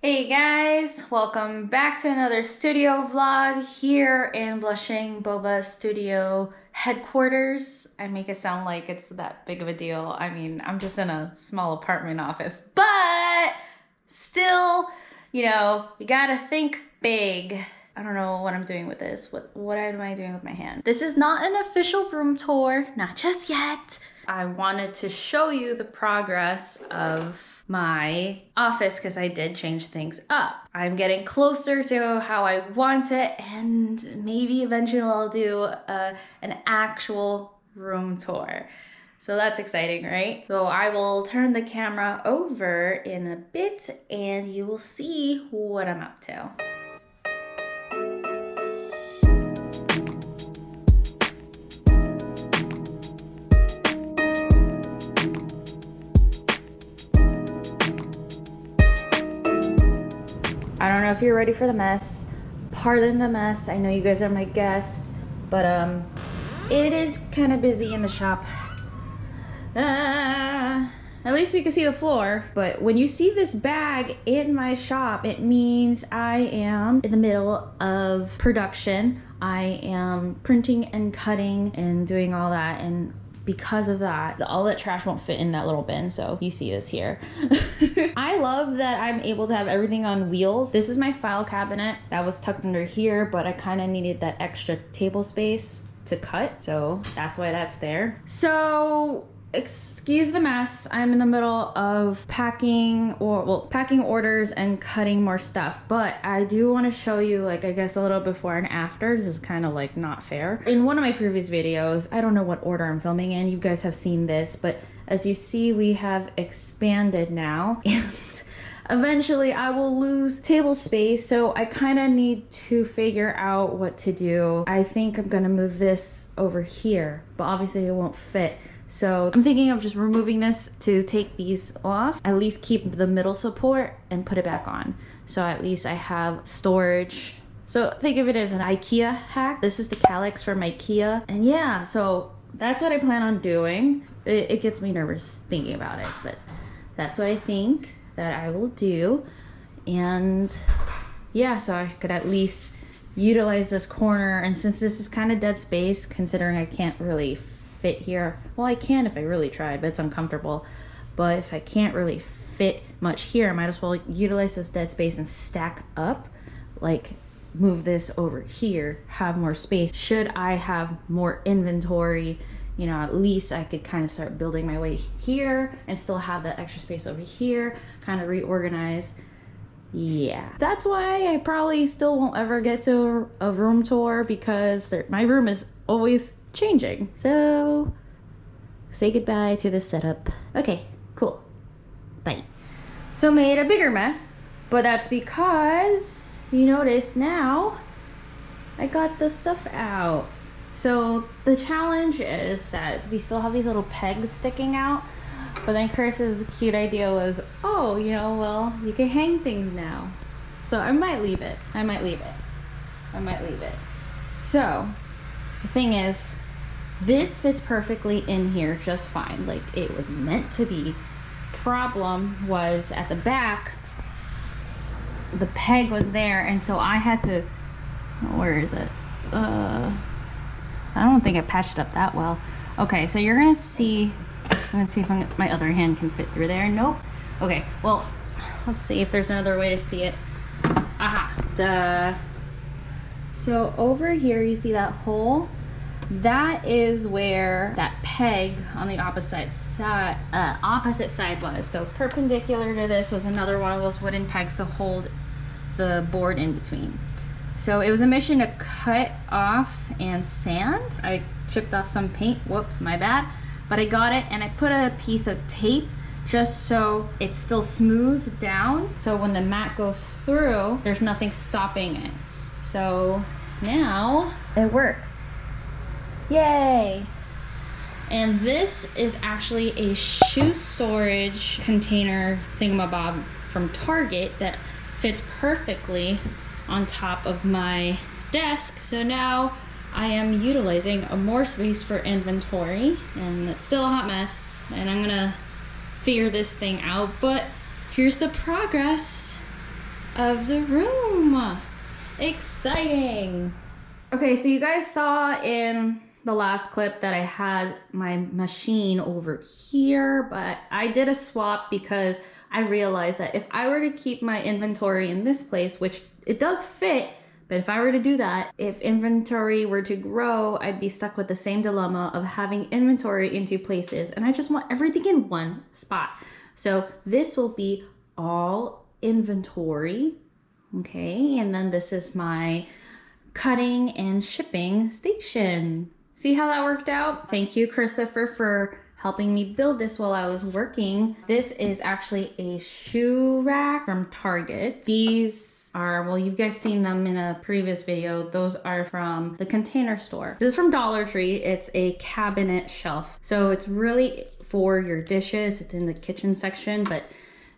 Hey guys, welcome back to another studio vlog here in Blushing Boba Studio headquarters. I make it sound like it's that big of a deal. I mean, I'm just in a small apartment office, but still, you know, you gotta think big. I don't know what I'm doing with this. What am I doing with my hand? This is not an official room tour, not just yet. I wanted to show you the progress of my office because I did change things up. I'm getting closer to how I want it, and maybe eventually I'll do an actual room tour. So that's exciting, right? So I will turn the camera over in a bit and you will see what I'm up to. I don't know if you're ready for the mess. Pardon the mess. I know you guys are my guests, but it is kind of busy in the shop. At least we can see the floor, but when you see this bag in my shop, it means I am in the middle of production. I am printing and cutting and doing all that, and because of that, all that trash won't fit in that little bin, so you see this here. I love that I'm able to have everything on wheels. This is my file cabinet that was tucked under here, but I kind of needed that extra table space to cut, so that's why that's there. So excuse the mess. I'm in the middle of packing orders and cutting more stuff, but I do want to show you, like, I guess a little before and after. This is kind of like not fair. In one of my previous videos, I don't know what order I'm filming in, you guys have seen this, but as you see, we have expanded now, and eventually I will lose table space, so I kind of need to figure out what to do. I think I'm gonna move this over here, but obviously it won't fit. So I'm thinking of just removing this to take these off, at least keep the middle support and put it back on. So at least I have storage. So think of it as an Ikea hack. This is the calyx from Ikea. And yeah, so that's what I plan on doing. It gets me nervous thinking about it, but that's what I think that I will do. And yeah, so I could at least utilize this corner. And since this is kind of dead space, considering I can't really fit here. Well, I can if I really tried, but it's uncomfortable. But if I can't really fit much here, I might as well utilize this dead space and stack up, like move this over here, have more space. Should I have more inventory, you know, at least I could kind of start building my way here and still have that extra space over here, kind of reorganize. Yeah, that's why I probably still won't ever get to a room tour, because my room is always changing. So say goodbye to this setup. Okay, cool, bye. So made a bigger mess, but that's because you notice now I got the stuff out. So the challenge is that we still have these little pegs sticking out, but then Chris's cute idea was, oh, you know, well, you can hang things now. So I might leave it. So the thing is, this fits perfectly in here just fine, like it was meant to be. Problem was at the back, the peg was there, and so I had to, where is it? I don't think I patched it up that well. Okay, so you're gonna see, I'm gonna see if my other hand can fit through there. Nope. Okay, well, let's see if there's another way to see it. Aha, duh. So over here, you see that hole? That is where that peg on the opposite side was. So perpendicular to this was another one of those wooden pegs to hold the board in between. So it was a mission to cut off and sand. I chipped off some paint, whoops, my bad. But I got it, and I put a piece of tape just so it's still smooth down. So when the mat goes through, there's nothing stopping it. So now it works. Yay! And this is actually a shoe storage container thingamabob from Target that fits perfectly on top of my desk. So now I am utilizing more space for inventory, and it's still a hot mess, and I'm gonna figure this thing out, but here's the progress. of the room. Exciting. Okay, so you guys saw in the last clip that I had my machine over here, but I did a swap because I realized that if I were to keep my inventory in this place, which it does fit, but if I were to do that, if inventory were to grow, I'd be stuck with the same dilemma of having inventory in two places, and I just want everything in one spot. So this will be all inventory, okay? And then this is my cutting and shipping station. See how that worked out? Thank you, Christopher, for helping me build this while I was working. This is actually a shoe rack from Target. These are, well, you guys seen them in a previous video. Those are from the Container Store. This is from Dollar Tree. It's a cabinet shelf. So it's really for your dishes. It's in the kitchen section, but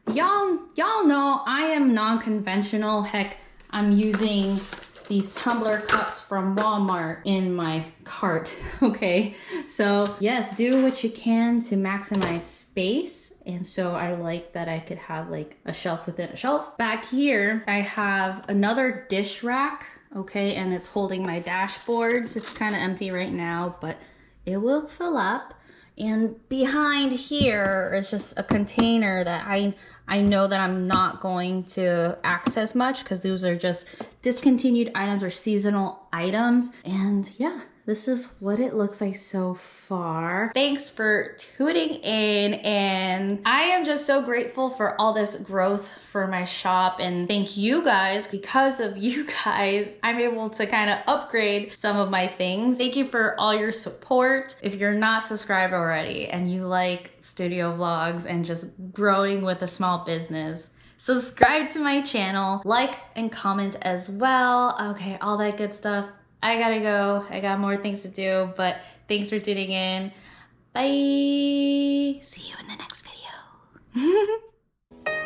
y'all know I am non-conventional. Heck, I'm using these tumbler cups from Walmart in my cart, okay? So yes, do what you can to maximize space. And so I like that I could have like a shelf within a shelf. Back here, I have another dish rack, okay? And it's holding my dashboards. It's kind of empty right now, but it will fill up. And behind here is just a container that I know that I'm not going to access much because those are just discontinued items or seasonal items. And yeah, this is what it looks like so far. Thanks for tuning in, and I am just so grateful for all this growth for my shop, and thank you guys. Because of you guys, I'm able to kind of upgrade some of my things. Thank you for all your support. If you're not subscribed already and you like studio vlogs and just growing with a small business, subscribe to my channel, like and comment as well. Okay, all that good stuff. I gotta go. I got more things to do, but thanks for tuning in. Bye. See you in the next video.